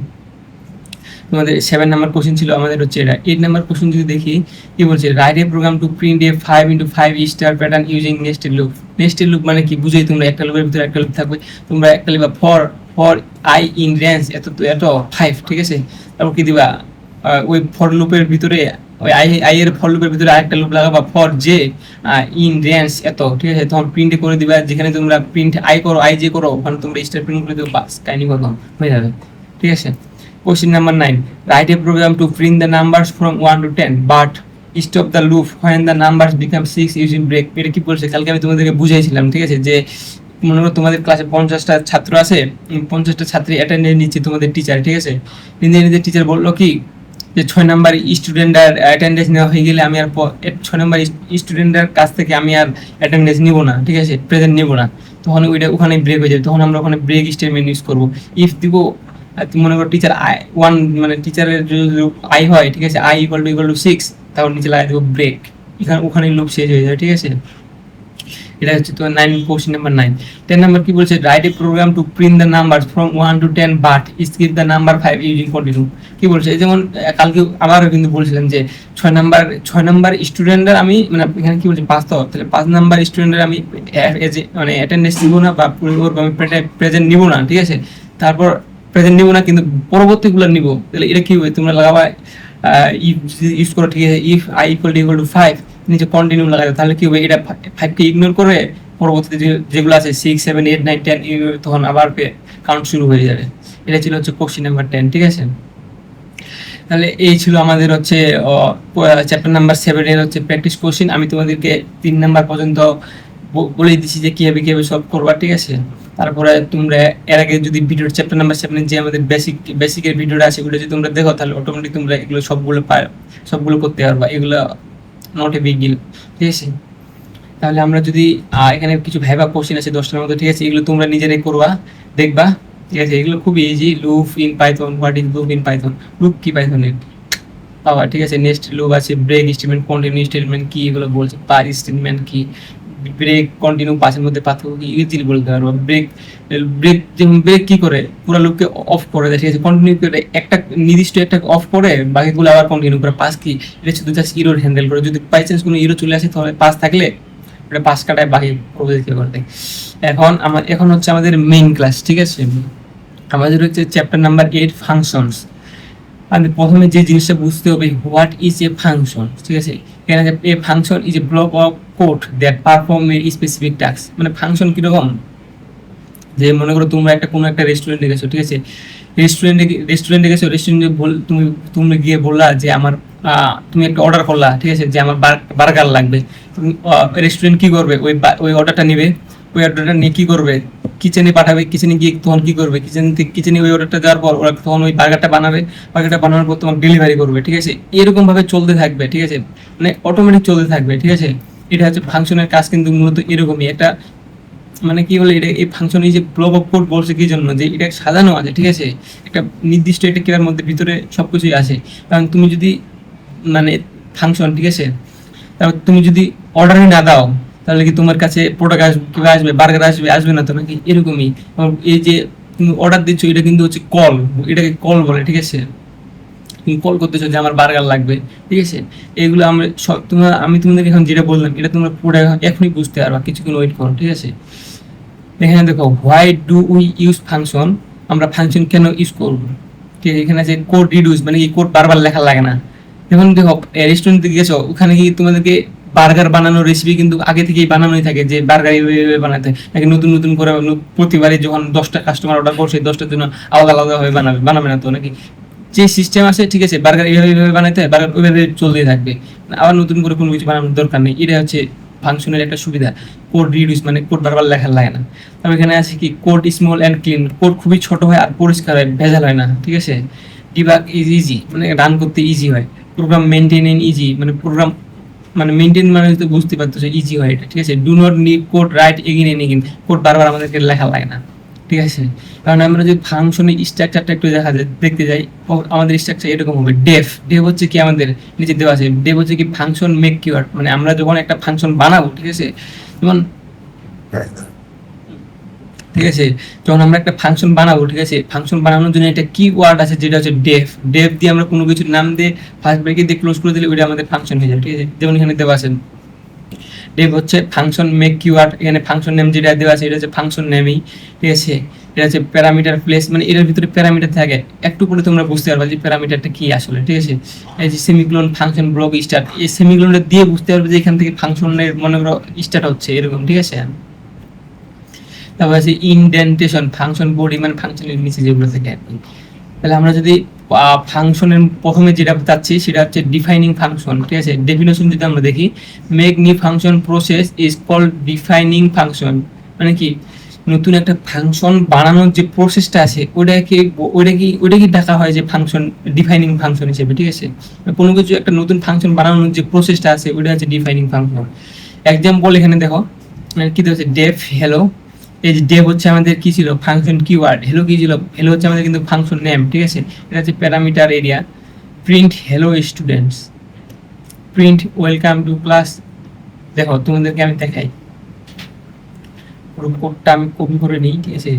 তোমাদের 7 নাম্বার কোশ্চেন ছিল আমাদের হচ্ছে এটা। 8 নাম্বার কোশ্চেন যদি দেখি, কি বলছে, write a program to print a 5 × 5 star pattern using nested loop. Nested loop মানে কি বুঝাই তোমরা, একটা লুপের ভিতরে একটা লুপ থাকবে, তোমরা একটা লিখবা ফর আই ইন রেঞ্জ এত তো এত 5, ঠিক আছে। তারপর কি দিবা, ওই ফর লুপের ভিতরে, ওই আই এর ফর লুপের ভিতরে আরেকটা লুপ লাগাবা ফর জে ইন রেঞ্জ এত, ঠিক আছে। তখন প্রিন্টে করে দিবা, যেখানে তোমরা প্রিন্ট আই করো, আই জে করো, ওখানে তোমরা স্টার প্রিন্ট করে দিও, বাস কাহিনী খতম হয়ে যাবে, ঠিক আছে। Question number 9. Write a program to print the numbers from 1 to 10, but stop the loop when the numbers become 6 using break. এটা কি বলছে, কালকে আমি তোমাদেরকে বুঝাইছিলাম, ঠিক আছে, যে মনে করো তোমাদের ক্লাসে 50টা ছাত্র আছে, 50টা ছাত্রী অ্যাটেন্ডেন্স নিচ্ছে তোমাদের টিচার, ঠিক আছে। নিজে টিচার বললো কি, যে 6 নাম্বার স্টুডেন্টের অ্যাটেন্ডেন্স নেওয়া হয়ে গেলে আমি আর 6 নাম্বার স্টুডেন্টের কাছ থেকে আমি আর অ্যাটেন্ডেন্স নিব না, ঠিক আছে, প্রেজেন্ট নিব না। তখন ওইটা ওখানে ব্রেক হয়ে যাবে, তখন আমরা ওখানে ব্রেক স্টেটমেন্ট ইউজ করবো। ইফ দিব, মনে করো টিচার আই 1, মানে টিচারের যদি আই হয়, ঠিক আছে, আই = 6, তারপর নিচে লাগাই দেবো ব্রেক, ওখানে লুপ শেষ হয়ে যাবে, ঠিক আছে। এটা হচ্ছে তো 9, কোশ্চেন নাম্বার 9। 10 নাম্বার কি বলছে, write a program to print the numbers from 1 to 10 but skip the number 5 using continue. কি বলছে, যেমন কালকে আবারও কিন্তু বলছিলাম যে 6 নাম্বার স্টুডেন্টের আমি, মানে এখানে কি বলছে 5, তো তাহলে 5 নাম্বার স্টুডেন্টের আমি মানে অ্যাটেন্ডেন্স নিব না, বা আমি প্রেজেন্ট নিব না, ঠিক আছে। তারপর প্রেজেন্ট নিব না, কিন্তু পরবর্তীগুলো নিব। তাহলে এটা কি হবে, তোমরা লাগাবা ইফ ইউজ করো, ঠিক আছে, ইফ আই = 5, নিচে কন্টিনিউ লাগাবে, তাহলে কি হবে, এটা 5 কে ইগনোর করে পরবর্তীতে যেগুলো আছে 6 7 8 9 10, তখন আবার কাউন্ট শুরু হয়ে যাবে। এটা ছিল হচ্ছে কোশ্চেন নাম্বার 10, ঠিক আছে। তাহলে এই ছিল আমাদের হচ্ছে চ্যাপ্টার নাম্বার 7 এর হচ্ছে প্র্যাকটিস কোশ্চেন। আমি তোমাদেরকে 3 নাম্বার পর্যন্ত বলেই দিচ্ছি যে কিভাবে সলভ করবা, ঠিক আছে। তারপরে তোমরা এর আগে যদি ভিডিওর চ্যাপ্টার নাম্বার 7 যে আমাদের বেসিকের ভিডিওটা আছে, এগুলো যদি তোমরা দেখো, তাহলে অটোমেটিক তোমরা এগুলো সবগুলো করতে পারবা। এগুলো নট এ বিগ ডিল, ঠিক আছে। তাহলে আমরা যদি এখানে কিছু ভাইবা কোশ্চেন আছে 10টার মতো, ঠিক আছে, এগুলো তোমরা নিজেরাই করবা, দেখবা, ঠিক আছে, এগুলো খুবই easy. Loop in Python, what is loop in Python, loop কি পাইথনের বাবা, ঠিক আছে। নেক্সট লুপ আছে, ব্রেক স্টেটমেন্ট, কন্টিনিউ স্টেটমেন্ট কি, এগুলো বলছে। পার স্টেটমেন্ট কি, ব্রেক কন্টিনিউ পাঁচের মধ্যে পার্থক্য কি, ইজিলি বলতে পারবো। ব্রেক, ব্রেক যেমন ব্রেক কি করে, পুরো লুপকে অফ করে দেয়, ঠিক আছে। কন্টিনিউ করে একটা নির্দিষ্ট একটা অফ করে বাকিগুলো আবার কন্টিনিউ করে। পাস কি, এটা শুধু জাস্ট ইরোর হ্যান্ডেল করে, যদি বাই চান্স কোনো ইরো চলে আসে তাহলে পাস থাকলে ওটা পাস কাটায় বাকি প্রসেসকে করে দেয়। এখন হচ্ছে আমাদের মেইন ক্লাস, ঠিক আছে। আমাদের হচ্ছে চ্যাপ্টার নাম্বার 8 ফাংশনস। আমি প্রথমে যে জিনিসটা বুঝতে হবে, হোয়াট ইজ এ ফাংশন, ঠিক আছে। এখানে a function is a block of code that perform a specific task. মানে ফাংশন কিরকম, যে মনে করো তোমরা কোনো একটা রেস্টুরেন্টে গেছো, ঠিক আছে। রেস্টুরেন্টে গেছো, রেস্টুরেন্টে তুমি তুমি গিয়ে বললা যে আমার তুমি একটা অর্ডার করলা, ঠিক আছে, যে আমার বার্গার লাগবে। তুমি রেস্টুরেন্ট কি করবে, ওই অর্ডারটা নেবে, ওই অর্ডারটা নিয়ে কি করবে, কিচেনে পাঠাবে। কিচেনে গিয়ে তখন কি করবে, কিচেনে ওই অর্ডারটা দেওয়ার পর ওরা তখন ওই বার্গারটা বানাবে। বার্গারটা বানানোর পর তোমার ডেলিভারি করবে, ঠিক আছে। এরকম ভাবে চলতে থাকবে, ঠিক আছে, মানে অটোমেটিক চলতে থাকবে, ঠিক আছে। এটা হচ্ছে ফাংশনের কাজ, কিন্তু মূলত এরকমই একটা, মানে কি বলে এটা, এই ফাংশন এই যে ব্লক অফ কোড বলছে কি জন্য, যে এটা সাজানো আছে, ঠিক আছে। একটা নির্দিষ্ট একটা কেয়ার মধ্যে ভিতরে সবকিছুই আছে। কারণ তুমি যদি মানে ফাংশন, ঠিক আছে, তারপর তুমি যদি অর্ডারই না দাও তাহলে কি তোমার কাছে প্রোডাক্ট আসবে, আসবে বার্গার আসবে, আসবে না তো নাকি, এরকমই। এই যে তুমি অর্ডার দিচ্ছ, এটা কিন্তু হচ্ছে কল, এটাকে কল বলে, ঠিক আছে। তুমি কল করতেছো যে আমার বার্গার লাগবে, ঠিক আছে। এগুলো আমরা সব আমি তোমাদেরকে এখন যেটা বললাম এটা তোমরা পুরো এখনই বুঝতে পারবা, কিছুক্ষণ ওয়েট করো, ঠিক আছে। এখানে দেখো, why do we use function, আমরা ফাংশন কেন ইউজ করবো, ঠিক আছে। এখানে আছে কোড রিডিউস, মানে কি কোড বারবার লেখা লাগে না। যেমন দেখো রেস্টুরেন্টে গেছো, ওখানে কি তোমাদেরকে বার্গার বানানোর রেসিপি কিন্তু আগে থেকেই বানানোই থাকে, যে বার্গার এইভাবে বানাতে, নাকি নতুন নতুন করে প্রতিবারই যখন 10টা কাস্টমার অর্ডার করছে 10টার জন্য আলাদা আলাদা ভাবে বানাবে না তো নাকি। যে সিস্টেম আছে, ঠিক আছে, বার্গার এইভাবে বানাতে, বার্গার ওইভাবে চলতেই থাকবে, আবার নতুন করে কোনো কিছু বানানোর দরকার নেই। এটা হচ্ছে ফাংশনের একটা সুবিধা। কোড রিডিউস মানে কোড বারবার লেখা লাগে না। তবে এখানে আছে কি, code small and clean, code খুবই ছোট হয় আর পরিষ্কার হয়, ভেজাল হয় না, ঠিক আছে। ডিবাগ ইজ ইজি, মানে রান করতে ইজি হয়। প্রোগ্রাম মেনটেন ইজি, মানে প্রোগ্রাম মানে মেনটেন মানে তো বুঝতে পারতেছো, ইজি হয় এটা, ঠিক আছে। Do not need code write again and again, code বারবার আমাদেরকে লেখা লাগে না, ঠিক আছে। কারণ আমরা যদি ফাংশনের স্ট্রাকচারটা একটু দেখতে যাই, আমাদের স্ট্রাকচার এরকম হবে। ডেফ হচ্ছে কি, আমাদের নিচে দেওয়া আছে, ডেফ হচ্ছে কি ফাংশন মেক কিওয়ার্ড, মানে আমরা যখন একটা ফাংশন বানাবো, ঠিক আছে, যেমন ঠিক আছে, যখন আমরা একটা ফাংশন বানাবো, ঠিক আছে, ফাংশন বানানোর জন্য একটা কি ওয়ার্ড আছে যেটা হচ্ছে ডেফ দিয়ে আমরা কোনো কিছুর নাম দিয়ে ফার্স্ট ব্রেকেট দিয়ে ক্লোজ করে দিলে ওইটা আমাদের ফাংশন হয়ে যাবে, ঠিক আছে। যেমন এখানে দেওয়া আছে ডেফ হচ্ছে ফাংশন মেক কিওয়ার্ড, এখানে ফাংশন নেম যেটা দেওয়া আছে এটা হচ্ছে ফাংশন নেমই, ঠিক আছে। এটা হচ্ছে প্যারামিটার প্লেস, মানে এটার ভিতরে প্যারামিটার থাকে, একটু পরে তোমরা বুঝতে পারবে যে প্যারামিটারটা কি আসলে, ঠিক আছে। এই যে সেমিকোলন, ফাংশন ব্লক স্টার্ট, এই সেমিকোলনটা দিয়ে বুঝতে পারবে যে এখান থেকে ফাংশনের মনে করো স্টার্ট হচ্ছে, এরকম, ঠিক আছে। তারপর আছে ইনডেন্টেশন, ফাংশন বডি মানে ফাংশনের নিচে যেগুলো থাকে। তাহলে আমরা যদি ফাংশনের প্রথমে যেটা চাচ্ছি সেটা হচ্ছে ডিফাইনিং ফাংশন, ঠিক আছে। ডেফিনেশন যদি আমরা দেখি, make new function process is called defining function, মানে কি নতুন একটা ফাংশন বানানোর যে প্রসেসটা আছে ওইটাকে ডাকা হয় যে ফাংশন, ডিফাইনিং ফাংশন হিসেবে, ঠিক আছে। কোনো কিছু একটা নতুন ফাংশন বানানোর যে প্রসেসটা আছে ওইটা হচ্ছে ডিফাইনিং ফাংশন। এক্সাম্পল এখানে দেখো কি হচ্ছে, ডেফ হেলো, এই যে ডেভ হচ্ছে আমাদের কি ছিল, ফাংশন কিওয়ার্ড। হেলো কি ছিল, হেলো হচ্ছে আমাদের কিন্তু ফাংশন নেম, ঠিক আছে। এটা হচ্ছে parameter area. Print hello students, print welcome to class. দেখো তোমাদেরকে আমি দেখাই, পুরো কোডটা আমি কপি করে নিই, ঠিক আছে।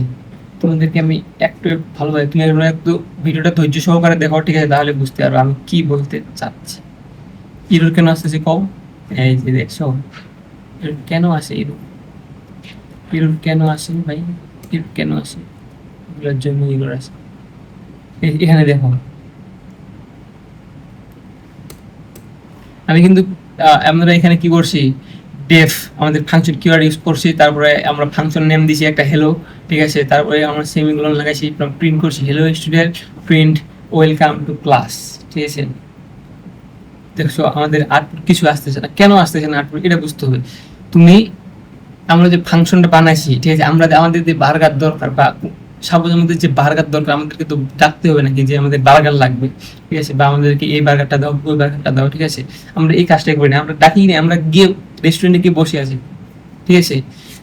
তোমাদেরকে আমি একটু ভালোভাবে, তুমি একটু ভিডিওটা ধৈর্য সহকারে দেখো, ঠিক আছে, তাহলে বুঝতে পারবো আমি কি বলতে চাচ্ছি। ইরোর কেন আসতেছে কও, এই যে দেখছো কেন আসে ইরোর, এরর কেন আসে ভাই, এরর কেন আসে, এগুলোর জন্য এরর আসে। এখানে দেখো আমি কিন্তু আমরা এখানে কি করছি, ডেফ আমাদের ফাংশন কিওয়ার্ড ইউজ করছি, তারপরে আমরা ফাংশন নেম দিয়েছি একটা হেলো, ঠিক আছে। তারপরে আমরা সেমিকোলন লাগাইছি, প্রিন্ট করছি hello student, print welcome to class, ঠিক আছে। দেখছো আমাদের আউটপুট কিছু আসতেছে না, কেন আসতেছে না আউটপুট, এটা বুঝতে হবে। তুমি আমরা যে ফাংশনটা বানাইছি, ঠিক আছে, আমাদের যে বার্গার দরকার বা সাপোজ আমাদের যে বার্গার দরকার, আমাদেরকে তো ডাকতে হবে নাকি যে আমাদের বার্গার লাগবে, ঠিক আছে, বা আমাদেরকে এই বার্গারটা দাও, ওই বার্গারটা দাও, ঠিক আছে। আমরা এই কাজটাই করি না, আমরা ডাকি না, আমরা গিয়ে রেস্টুরেন্টে গিয়ে বসে আছি, ঠিক আছে।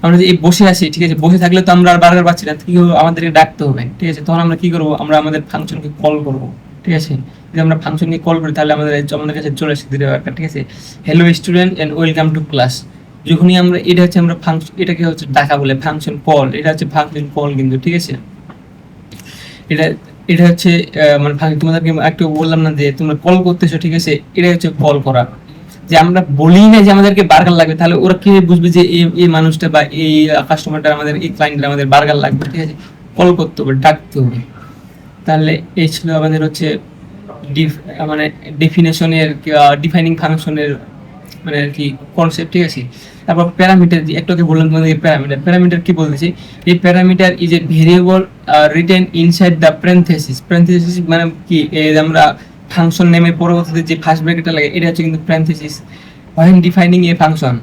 আমরা যে এই বসে আছি, ঠিক আছে, বসে থাকলে তো আমরা আর বার্গার পাচ্ছি না, কি করবো, আমাদেরকে ডাকতে হবে, ঠিক আছে। তখন আমরা কি করবো, আমরা আমাদের ফাংশনকে কল করবো, ঠিক আছে। যদি আমরা ফাংশনকে কল করি তাহলে আমাদের কাছে চলে আসে দুটো ব্যাপারটা, ঠিক আছে। Hello student and welcome to class. যখনই আমরা এটা হচ্ছে আমরা ফাংশন, এটাকে হচ্ছে ডাকা বলে ফাংশন কল, এটা হচ্ছে ফাংশন কল কিন্তু, ঠিক আছে। এটা এটা হচ্ছে মানে তোমাদেরকে একটু বললাম না যে তোমরা কল করতেছো, ঠিক আছে, এটা হচ্ছে কল করা। যে আমরা বলি না যে আমাদেরকে বার্গার লাগবে, তাহলে ওরা কি বুঝবে যে এই মানুষটা বা এই কাস্টমারটা আমাদের, এই ক্লায়েন্টটা আমাদের বার্গার লাগবে, ঠিক আছে। কল করতে হবে, ডাকতে হবে। তাহলে এই ছিল আমাদের হচ্ছে মানে ডেফিনেশনের, ডিফাইনিং ফাংশনের মানে আর কি কনসেপ্ট, ঠিক আছে। তারপর প্যারামিটার, যে একটাকে বললাম তোমাদের প্যারামিটার। প্যারামিটার কি বলতেছি, এই parameter is a variable written inside the parenthesis. Parenthesis মানে কি, এই যে আমরা ফাংশন নেমের পরবর্তীতে যে ফার্স্ট ব্র্যাকেটটা লাগে, এটা হচ্ছে কিন্তু parenthesis when defining a function।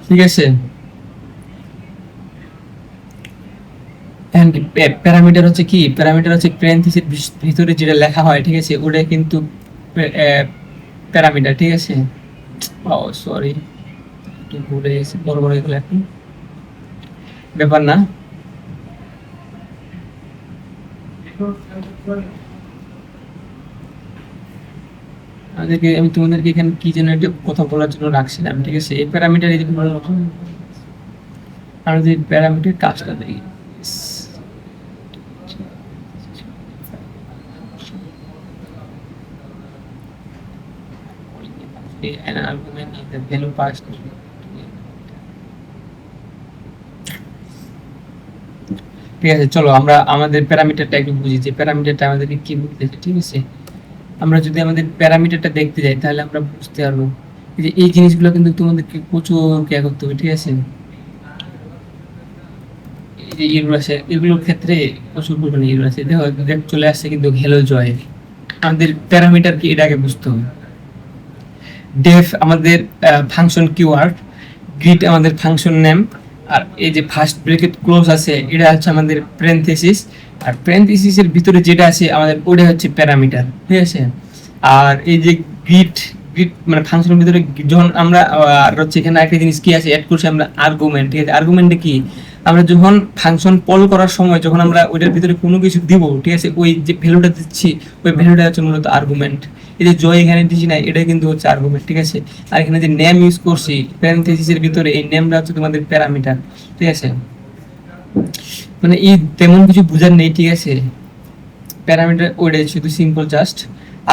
ঠিক আছে। প্যারামিটার হচ্ছে কি, প্যারামিটার হচ্ছে প্যারেনথেসিস ভিতরে যেটা লেখা হয়, ঠিক আছে, ওটাই কিন্তু প্যারামিটার, ঠিক আছে। ও সরি, একটু ভুলে গেছি, বড় বড় এগুলো এখন ব্যাপার না। আমি তোমাদেরকে এখানে কি যেন একটা কথা বলার জন্য রাখছিলাম, ঠিক আছে। এই প্যারামিটার, এই যে আমরা যদি প্যারামিটার কাজটা দেখি, an argument is the value passed। ঠিক আছে, চলো আমরা আমাদের প্যারামিটারটা একটু বুঝি, যে প্যারামিটারটা আমাদেরকে কি বলতেছে, ঠিক আছে। আমরা যদি আমাদের প্যারামিটারটা দেখতে যাই তাহলে আমরা বুঝতে পারবো যে এই জিনিসগুলো কিন্তু তোমাদেরকে প্রচুর কেয়ার করতে হবে, ঠিক আছে। এই যে ইউরো আছে, এগুলোর ক্ষেত্রে প্রচুর পরিমাণে ইউরো আছে। দেখো চলে আসছে কিন্তু হ্যালো জয়। আমাদের প্যারামিটার কি, এটাকে বুঝতে হবে। ডেফ আমাদের ফাংশন কিওয়ার্ড, গ্রিড আমাদের ফাংশন নেম, আর এই যে ফার্স্ট ব্র্যাকেট ক্লোজ আছে এটা হচ্ছে আমাদের প্যারেনথেসিস, আর প্যারেনথেসিসের ভিতরে যেটা আছে আমাদের ওটা হচ্ছে প্যারামিটার, ঠিক আছে। আর এই যে গ্রিড, গ্রিড মানে ফাংশনের ভিতরে যখন আমরা আর হচ্ছে এখানে একটা জিনিস কি আছে অ্যাড করছি আমরা, আর্গুমেন্ট, ঠিক আছে। আর্গুমেন্টে কি, আমরা যখন ফাংশন কল করার সময় যখন আমরা ওইটার ভিতরে কোনো কিছু দিব, ঠিক আছে, ওই যে ভ্যালুটা দিচ্ছি ওই ভ্যালুটা হচ্ছে মূলত আর্গুমেন্ট। এই যে জয় এখানে দিচ্ছি না, এটা কিন্তু হচ্ছে আর্গুমেন্ট, ঠিক আছে। আর এখানে যে নেম ইউজ করছি প্যারেনথেসিসের ভিতরে, এই নেমটা হচ্ছে তোমাদের প্যারামিটার, ঠিক আছে। মানে এই তেমন কিছু বুঝার নেই, ঠিক আছে। প্যারামিটার ওইটাই শুধু সিম্পল জাস্ট।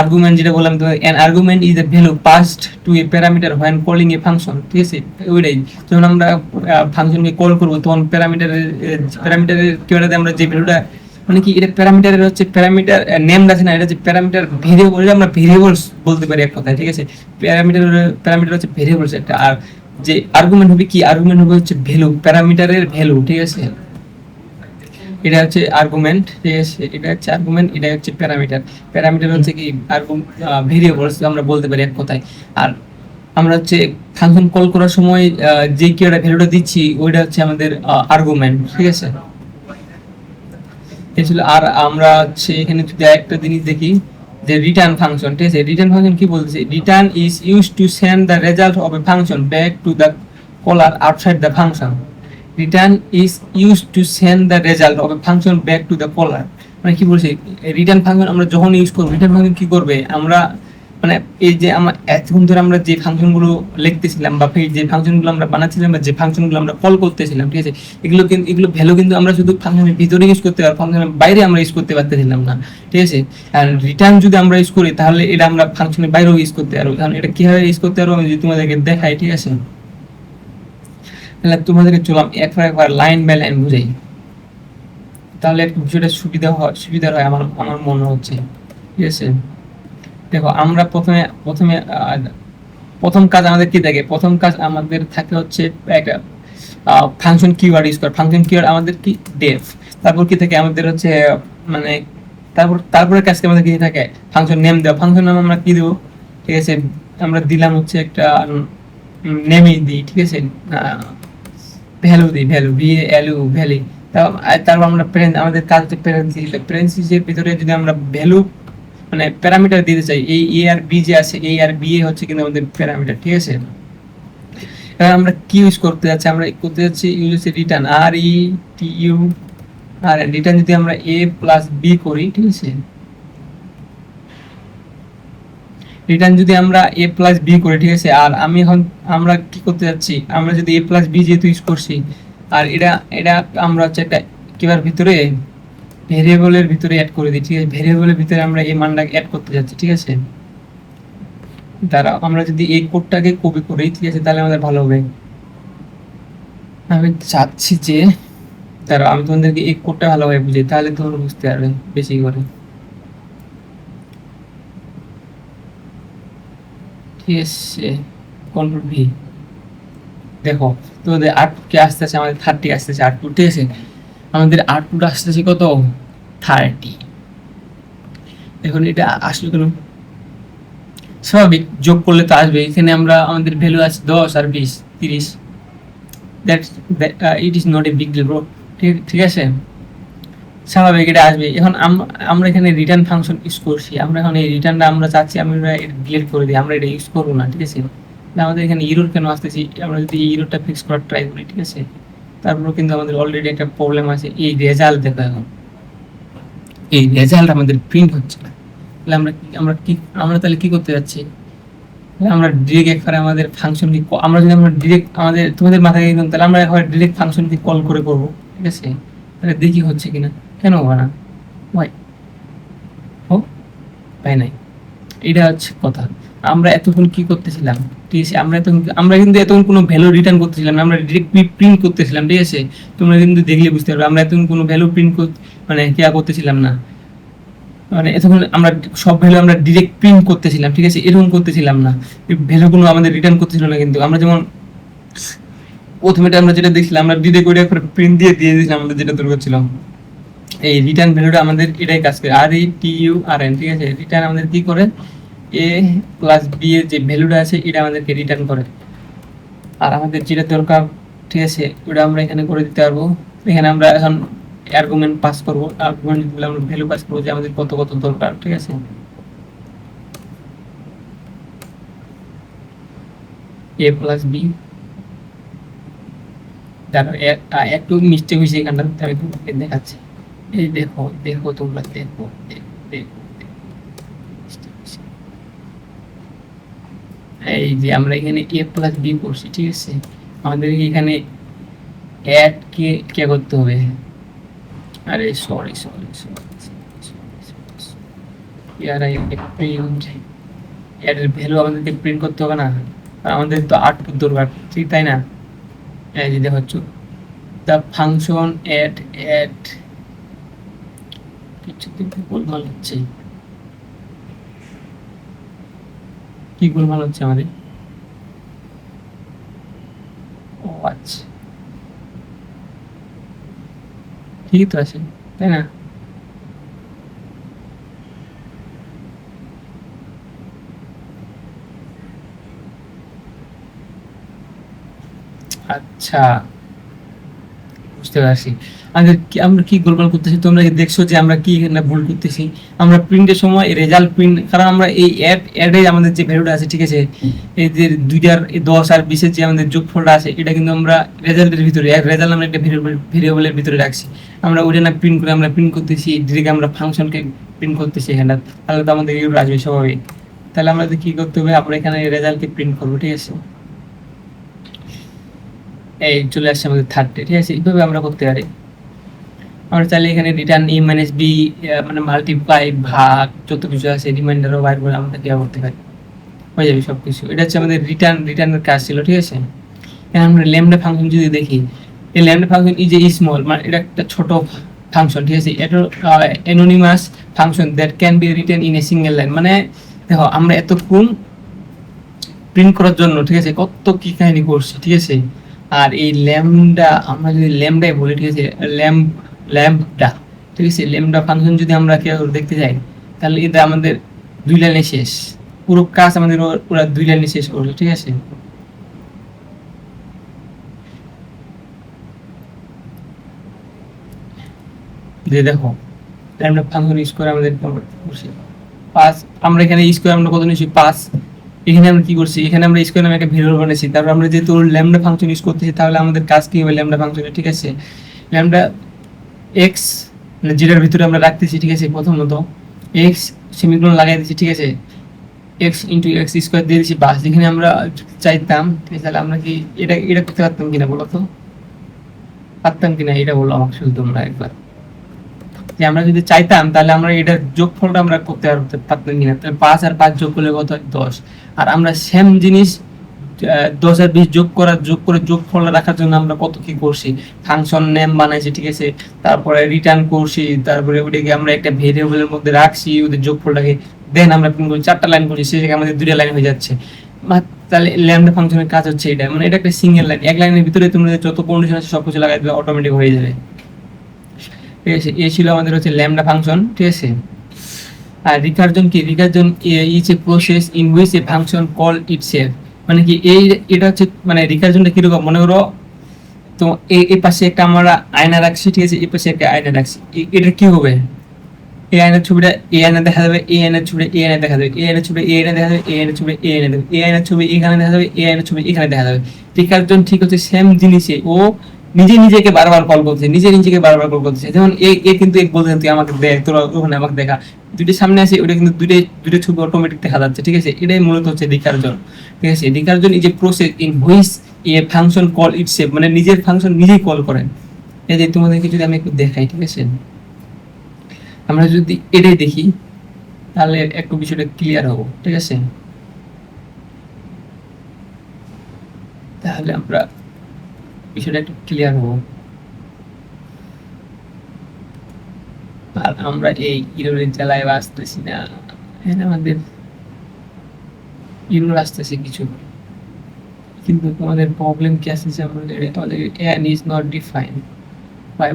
আর্গুমেন্ট যেটা বললাম তোমাদের, an argument is a value passed to a parameter when calling a function, ঠিক আছে। ওইটাই যখন আমরা ফাংশনকে কল করব তখন প্যারামিটারের কিওয়ার্ডে আমরা যে ভ্যালুটা, মানে কি এটা প্যারামিটারের হচ্ছে প্যারামিটার নেম আছে না, এটা হচ্ছে প্যারামিটার ভেরিয়েবল, আমরা ভেরিয়েবলস বলতে পারি এক কথায়, ঠিক আছে। প্যারামিটার হচ্ছে ভেরিয়েবলস একটা, আর যে আর্গুমেন্ট হবে কি, আর্গুমেন্ট হবে হচ্ছে ভ্যালু, প্যারামিটারের ভ্যালু, ঠিক আছে। এটা হচ্ছে আর্গুমেন্ট, ঠিক আছে, এটা হচ্ছে আর্গুমেন্ট, এটা হচ্ছে প্যারামিটার। প্যারামিটার হচ্ছে কি ভেরিয়েবলস আমরা বলতে পারি এক কথায়। আর আমরা হচ্ছে ফাংশন কল করার সময় যে কিওয়ার্ড ভ্যালুটা দিচ্ছি ওইটা হচ্ছে আমাদের আর্গুমেন্ট, ঠিক আছে। এই ছিল। আর আমরা হচ্ছে এখানে যদি একটা জিনিস দেখি যে রিটার্ন ফাংশন, ঠিক আছে। রিটার্ন ফাংশন কি বলতেছে, return is used to send the result of a function back to the caller outside the function. Return is used to send the result of a function back to the caller. মানে কি বলছে, return function আমরা যখন use করবো, return function কি করবে, আমরা মানে এই যে আমরা এতক্ষণ ধরে আমরা যে ফাংশনগুলো লিখতেছিলাম বা যে ফাংশনগুলো আমরা বানাচ্ছিলাম বা যে ফাংশনগুলো আমরা কল করতেছিলাম, ঠিক আছে, এগুলো ভ্যালু কিন্তু আমরা শুধু ফাংশনের ভিতরে ইউজ করতে পারবো, ফাংশনের বাইরে আমরা ইউজ করতে পারতেছিলাম না, ঠিক আছে। আর রিটার্ন যদি আমরা ইউজ করি তাহলে এটা আমরা ফাংশনের বাইরেও ইউজ করতে পারবো। কারণ এটা কিভাবে ইউজ করতে পারবো আমি যদি তোমাদেরকে দেখাই, ঠিক আছে। তাহলে তোমাদেরকে চলাম একবার লাইন বাই লাইন বুঝাই, তাহলে একটু বিষয়টা সুবিধা হয় আমার মনে হচ্ছে, ঠিক আছে। দেখো আমরা প্রথম কাজ আমাদের কি থাকে, প্রথম কাজ আমাদের থাকে হচ্ছে একটা ফাংশন কিওয়ার্ড ইউজ করা। ফাংশন কিওয়ার্ড আমাদের কি ডেফ, তারপর কি থাকে আমাদের হচ্ছে মানে তারপরে কাজকে আমাদের কি থাকে ফাংশন নেম দেওয়া। ফাংশন নাম আমরা কি দেবো, ঠিক আছে, আমরা দিলাম হচ্ছে একটা নেমই দিই, ঠিক আছে, ভ্যালু দিই, ভ্যালু ভ্যালু। তারপর আমরা আমাদের কাজ হচ্ছে প্যারেন্থেসিসের ভিতরে যদি আমরা ভ্যালু মানে প্যারামিটার দিতে চাই, এই এ আর বি যে আছে, এ আর বি হচ্ছে কিন্তু আমাদের প্যারামিটার, ঠিক আছে। এবার আমরা কি ইউজ করতে যাচ্ছি, আমরা করতে যাচ্ছি ইউজ হচ্ছে return, R E T U R return যদি আমরা এ প্লাস বি করি, ঠিক আছে, রিটার্ন যদি আমরা এ প্লাস বি করি, ঠিক আছে। আর আমি এখন আমরা কি করতে যাচ্ছি, আমরা যদি এ প্লাস বি যেহেতু ইউজ করছি, আর এটা এটা আমরা হচ্ছে একটা কিবার ভিতরে ভেরিয়েবলের ভিতরে অ্যাড করে দিই, ঠিক আছে। ভেরিয়েবলের ভিতরে আমরা এই মানটা অ্যাড করতে যাচ্ছি, ঠিক আছে। দ্বারা আমরা যদি এই কোডটাকে কপি করি, ঠিক আছে, তাহলে আমাদের ভালো হবে। আমি চাচ্ছি যে তারা, আমি তোমাদেরকে এই কোডটা ভালোভাবে বুঝি, তাহলে তোমরা বুঝতে পারবে বেশি করে, ঠিক আছে। কন্ট্রোল ভি, দেখো তোমাদের আউটপুট কে আসতেছে, আমাদের 30 আসতেছে আউটপুট, ঠিক আছে। আমাদের আউটপুট আসতেছে কত, 30। এখন এটা আসলে কেন, স্বাভাবিক যোগ করলে তো আসবে। এখানে আমরা আমাদের ভ্যালু আছে 10 আর 20 30, that it is not a big deal bro, ঠিক ঠিক আছে, স্বাভাবিক এটা আসবে। এখন আমরা এখানে রিটার্ন ফাংশন ইউজ করছি, আমরা এখন এই রিটার্নটা আমরা চাচ্ছি আমরা ডিলিট করে দিই, আমরা এটা ইউজ করবো না, ঠিক আছে। আমাদের এখানে ইরোর কেন আসতেছি, আমরা যদি এই ইরোরটা ফিক্স করার ট্রাই করি, ঠিক আছে, তারপরেও কিন্তু আমাদের অলরেডি একটা প্রবলেম আছে, এই রেজাল্ট দেখো, এখন এই রেজাল্ট আমাদের প্রিন্ট হচ্ছে না। তাহলে আমরা তাহলে কি করতে যাচ্ছি, আমরা ডিরেক্ট একবারে আমাদের ফাংশনকে আমরা যদি আমরা ডিরেক্ট আমাদের তোমাদের মাথায় একদম, তাহলে আমরা একবার ডিরেক্ট ফাংশনকে কল করে করবো, ঠিক আছে। তাহলে দেখি হচ্ছে কিনা, কেন হবে না, ভাই ও তাই নাই, এটা হচ্ছে কথা। আমরা এতক্ষণ কি করতেছিলাম, ঠিক আছে, আমরা কিন্তু এতক্ষণ কোনো ভ্যালু রিটার্ন করতেছিলাম না, আমরা ডিরেক্ট প্রিন্ট করতেছিলাম, ঠিক আছে। তোমরা কিন্তু দেখলে বুঝতে পারবে আমরা এতক্ষণ কোনো ভ্যালু প্রিন্ট মানে কি করতেছিলাম না, মানে এতক্ষণ আমরা সব ভ্যালু আমরা ডিরেক্ট প্রিন্ট করতেছিলাম, ঠিক আছে, এরকম করতেছিলাম না, ভ্যালু কোনো আমাদের রিটার্ন করতেছিল না। কিন্তু আমরা যেমন প্রথমে আমরা যেটা দেখছিলাম, আমরা ডিরেক্ট ওইটা করে প্রিন্ট দিয়ে দিয়েছিলাম, আমাদের যেটা দরকার ছিল। এই রিটার্ন ভ্যালুটা আমাদের এটাই কাজ করে, আর ই টি ইউ আর এন, ঠিক আছে। রিটার্ন আমাদের কি করে, এ প্লাস বি এর যে ভ্যালুটা আছে এটা আমাদেরকে রিটার্ন করে, আর আমাদের যেটা দরকার, ঠিক আছে, ওটা আমরা এখানে করে দিতে পারবো। এখানে আমরা এখন আর্গুমেন্ট পাস করবো, আর্গুমেন্ট দিলে আমরা ভ্যালু পাস করবো যে আমাদের কত কত দরকার, ঠিক আছে। এ প্লাস বি, দেখো একটু মিস্টেক হয়েছে এখানটা, আমি তোমাকে দেখাচ্ছি। এই দেখো দেখো তোমরা দেখো দেখো দেখো, এই যে আমরা এখানে এ প্লাস বি করছি, ঠিক আছে। আমাদের এখানে অ্যাড কে কে করতে হবে, আরে sorry sorry sorry, year I print, এর ভ্যালু আমাদেরকে প্রিন্ট করতে হবে না, আর আমাদের তো আউটপুট দরকার, ঠিক তাই না। এই যে দেখো দ্য ফাংশন অ্যাড কিছু কিন্তু গোলমাল হচ্ছে, কি গোলমাল হচ্ছে আমাদের, ও আচ্ছা ঠিকই তো আছে, তাই না। আচ্ছা বুঝতে পারছি, আমরা কি গোলমাল করতেছি, তোমরা কি দেখছো যে আমরা কি এখানে ভুল করতেছি। আমরা প্রিন্টের সময় রেজাল্ট প্রিন্ট, কারণ আমরা এই অ্যাডে আমাদের যে ভ্যালুটা আছে, ঠিক আছে, এই যে 10 আর 20 যে আমাদের যোগফলটা আছে, এটা কিন্তু আমরা রেজাল্টের ভিতরে রেজাল্ট আমরা একটা ভেরিয়েবলের ভিতরে রাখছি, আমরা ওটা না প্রিন্ট করে আমরা প্রিন্ট করতেছি ডিরেক্ট, আমরা ফাংশনকে প্রিন্ট করতেছি এখানে, তাহলে তো আমাদের এগুলো আসবে স্বাভাবিক। তাহলে আমরা কি করতে হবে, আমরা এখানে রেজাল্টকে প্রিন্ট করবো, ঠিক আছে। এই চলে আসছে আমাদের 30, ঠিক আছে। এইভাবে আমরা করতে পারি। আমরা চাইলে এখানে রিটার্ন ই মাইনাস বি, মানে মাল্টিপ্লাই ভাগ যত কিছু আছে রিমাইন্ডারও বাইর করে আমরা দেওয়া করতে পারি, হয়ে যাবে সব কিছু। এটা হচ্ছে আমাদের রিটার্নের কাজ ছিল, ঠিক আছে। এখন আমরা ল্যামডা ফাংশন যদি দেখি, এই lambda function is a small, মানে এটা একটা ছোট ফাংশন, ঠিক আছে। এটা anonymous function that can be written in a single line, মানে দেখো আমরা এতক্ষণ প্রিন্ট করার জন্য, ঠিক আছে, কত কি কাহিনী করছি, ঠিক আছে। আর এই ল্যামডা আমরা যদি ল্যামডাই বলি, ঠিক আছে, ল্যাম্বডা, ঠিক আছে, ল্যামডা ফাংশন যদি আমরা কেউ দেখতে যাই, তাহলে এটা আমাদের 2 লাইনে শেষ, পুরো কাজ আমাদের পুরো 2 লাইনে শেষ করলো, ঠিক আছে। যে দেখো ল্যামডা ফাংশন ইউজ করে আমাদের করছি, 5 আমরা এখানে স্কয়ার আমরা কত নিয়েছি 5। এখানে আমরা কি করছি, এখানে আমরা স্কয়ার নামে একটা ভেরিয়েবল বানাইছি, তারপর আমরা যেহেতু ল্যামডা ফাংশন ইউজ করতেছি তাহলে আমাদের কাজ কি হবে ল্যামডা ফাংশনে, ঠিক আছে। ল্যামডা এক্স মানে জিরোর ভিতরে আমরা রাখতেছি, ঠিক আছে। প্রথমত এক্স সেমিকোলন লাগাই দিচ্ছি, ঠিক আছে। এক্স ইন্টু এক্স স্কোয়ার দিয়ে দিচ্ছি বাস। যেখানে আমরা চাইতাম, ঠিক আছে, তাহলে আমরা কি এটা এটা করতে পারতাম কিনা বলো তো, পারতাম কিনা এটা বলো আমাকে শুধু তোমরা একবার, যে আমরা যদি চাইতাম তাহলে আমরা এটার যোগফলটা আমরা করতে পারতাম কিনা। তাহলে 5 আর 5 যোগ করলে কত হয় 10। আর আমরা সেম জিনিস 10 আর 20 যোগ করে যোগফলটা রাখার জন্য আমরা কত কি করছি, ফাংশন নেম বানাইছি, ঠিক আছে। তারপরে রিটার্ন করছি, তারপরে ওটাকে আমরা একটা ভেরিয়েবলের মধ্যে রাখছি ওদের যোগফলটাকে, দেন আমরা 4টা লাইন করছি, সেই জায়গায় আমাদের 2টা লাইন হয়ে যাচ্ছে। তাহলে ল্যামডা ফাংশনের কাজ হচ্ছে এটা, মানে এটা একটা সিঙ্গেল লাইন, এক লাইনের ভিতরে তোমরা যত কন্ডিশন আছে সবকিছু লাগাই দেবে, অটোমেটিক হয়ে যাবে, ঠিক আছে। এই ছিল আমাদের হচ্ছে ল্যামডা ফাংশন, ঠিক আছে। আর রিকারজন কি, recursion is a process in which a function call itself, মানে কি এই এটা হচ্ছে মানে রিকারজনটা কিরকম, মনে করো তো এই পাশে একটা আমরা আয়না রাখছি, ঠিক আছে, এই পাশে একটা আয়না রাখছি, এটা কি হবে, এই আয়নার ছবিটা এই আয়না দেখা যাবে, এই আয়নার ছবিটা এই আয়না দেখা যাবে, এই আয়নার ছবি এই আয়না দেখা যাবে, এই আয়নার ছবি এই আয়না দেবে, এই আয়নার ছবি এখানে দেখা যাবে, এই আয়নার ছবি এখানে দেখা যাবে। রিকারজন ঠিক হচ্ছে সেম জিনিসে ও নিজেকে বারবার কল করতেছে, নিজেকে বারবার কল করতেছে। যেমন এ কিন্তু এক বলতেছে তুই আমাকে দেখ, তোরা ওখানে আমাকে দেখা, দুইটা সামনে আসে ওটা কিন্তু দুইটা ছবি অটোমেটিক দেখা যাচ্ছে, ঠিক আছে। এটাই মূলত হচ্ছে রিকারজন, ঠিক আছে। Recursion is a process in which a function call itself, মানে নিজের ফাংশন নিজেই কল করেন। এই যে তোমাদেরকে যদি আমি একটু দেখাই, ঠিক আছে, আমরা যদি এটাই দেখি তাহলে একটু বিষয়টা ক্লিয়ার হবো, ঠিক আছে। তাহলে আমরা বিষয়টা একটু ক্লিয়ার হবো। আর আমরা এই ইরোরের জ্বালায় আসতেছি না, হ্যাঁ আমাদের ইরোর আসতেছে কিছু, কিন্তু তোমাদের প্রবলেম কি আসছে, আমাদের n is not defined, why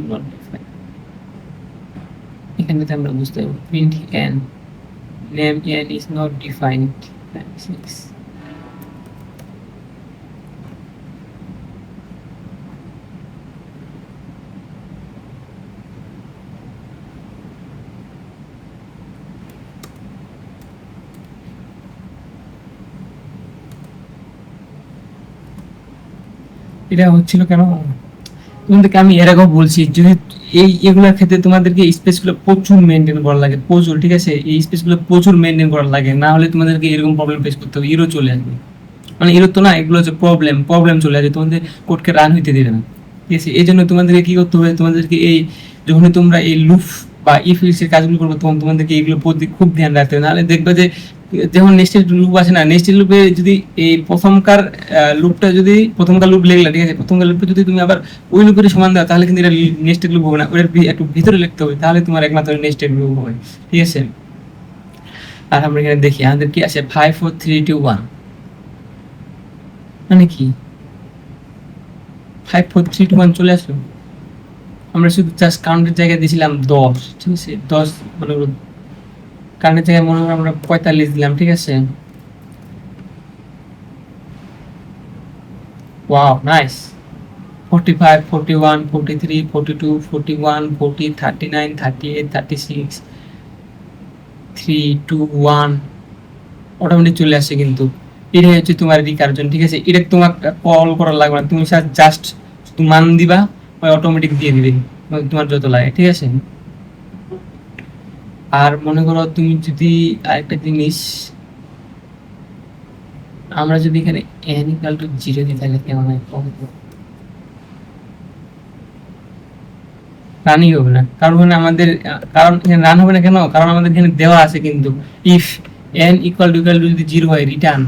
not defined, এখানে আমরা বুঝতে পারবো print n, name n is not defined, 6 এটা হচ্ছিল কেন, তোমাদেরকে আমি এর আগেও বলছি যদি এগুলোর ক্ষেত্রে তোমাদেরকে স্পেসগুলো প্রচুর মেনটেন করা লাগে, প্রচুর, ঠিক আছে। এই স্পেসগুলো প্রচুর মেনটেন করা লাগে, না হলে তোমাদেরকে এরকম প্রবলেম ফেস করতে হবে, ইরো চলে আসবে। মানে এর তো না, এগুলো হচ্ছে প্রবলেম চলে আসে, তোমাদের কোডকে রান হইতে দিবে না, ঠিক আছে। এই জন্য তোমাদেরকে কি করতে হবে, তোমাদেরকে এই যখনই তোমরা এই লুপ বা ইফ এলস এর কাজগুলো করবে তখন তোমাদেরকে এগুলো প্রতি খুব ধ্যান রাখতে হবে, নাহলে দেখবে যে যখন নেক্সটের লুপ আসে না, নেক্সটের লুপে যদি এই প্রথমকার লুপটা যদি প্রথমকার লুপ লিখলা, ঠিক আছে, প্রথমকার লুপটা যদি তুমি আবার ওই লুপের সমান দাও তাহলে কিন্তু এটা নেক্সটের লুপ হবে না, ওটার একটু ভিতরে লিখতে হবে, তাহলে তোমার একমাত্র নেক্সটের লুপ হবে, ঠিক আছে। আর আমরা এখানে দেখি আমাদের কি আছে 5 4 3 2 1, মানে কি 5 4 3 2 1 চলে আসলো। আমরা শুধু জাস্ট কাউন্টের জায়গায় দিয়েছিলাম 10, ঠিক আছে, 10 মানে কাউন্টের জায়গায় মনে হয় আমরা 45 দিলাম, ঠিক আছে। ওয়াও নাইস, 45 41 43 42 41 40 39 38 36 3 2 1 অটোমেটিক চলে আসে। কিন্তু এটাই হচ্ছে তোমার রিকারজন, ঠিক আছে। এটা তোমার কল করা লাগবে না, তুমি জাস্ট মান দিবা, ওই অটোমেটিক দিয়ে দিবে তোমার যত লাগে, ঠিক আছে। আর মনে করো তুমি যদি আরেকটা জিনিস, আমরা যদি এখানে n ইকুয়াল টু 0 দিই তাহলে কেমন হয়, রানই হবে না, কারণ আমাদের কারণ এখানে রান হবে না কেন, কারণ আমাদের এখানে দেওয়া আছে কিন্তু ইফ n ইকুয়াল টু যদি 0 হয় রিটার্ন,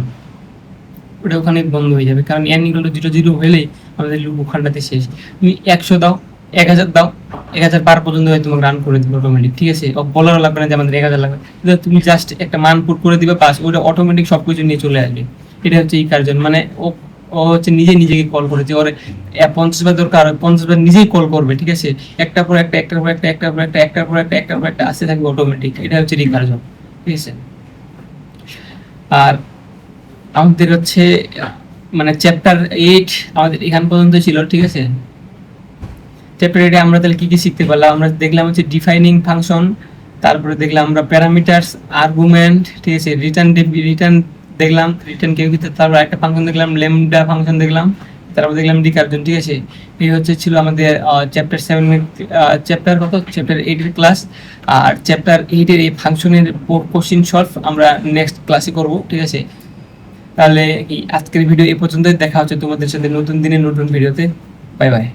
ওটা ওখানে বন্ধ হয়ে যাবে, কারণ n ইকুয়াল টু 0 0 হলেই আমাদের লুপ ওখানটাতে শেষ। তুমি 100 দাও, 1000 দাও, 1000 বার পর্যন্ত হয় তোমাকে রান করে দিবে অটোমেটিক, ঠিক আছে। বলারও লাগবে না যে আমাদের 1000 লাগবে, তুমি জাস্ট একটা মান পুট করে দিবে, বাস ওটা অটোমেটিক সবকিছু নিয়ে চলে আসবে। এটা হচ্ছে এই কার্জন, মানে ও হচ্ছে নিজেকে কল করেছে, ওর 50 বার দরকার 50 বার নিজেই কল করবে, ঠিক আছে। একটার পর একটা একটার পর একটা একটার পর একটা একটার পর একটা একটার পর একটা আসতে থাকবে অটোমেটিক, এটা হচ্ছে রিকারজন, ঠিক আছে। আর আমাদের হচ্ছে মানে চ্যাপ্টার 8 আমাদের এখান পর্যন্ত ছিল, ঠিক আছে। চ্যাপ্টার 8 আমরা তাহলে কি কি শিখতে পারলাম, আমরা দেখলাম হচ্ছে ডিফাইনিং ফাংশন, তারপরে দেখলাম আমরা প্যারামিটারস, আর্গুমেন্ট, ঠিক আছে, রিটার্ন দেখলাম, রিটার্ন কেউ ভিতরে, তারপর একটা ফাংশন দেখলাম, ল্যামডা ফাংশন দেখলাম, তারপর দেখলাম রিকারজন, ঠিক আছে। এই হচ্ছে ছিল আমাদের চ্যাপ্টার 7 চ্যাপ্টার কত, চ্যাপ্টার 8 এর ক্লাস। আর চ্যাপ্টার 8 এর এই ফাংশনের কোশ্চেন সলভ আমরা নেক্সট ক্লাসে করব, ঠিক আছে। তাহলে আজকের ভিডিও এই পর্যন্তই, দেখা হচ্ছে তোমাদের সাথে নতুন দিনে নতুন ভিডিওতে। Bye bye.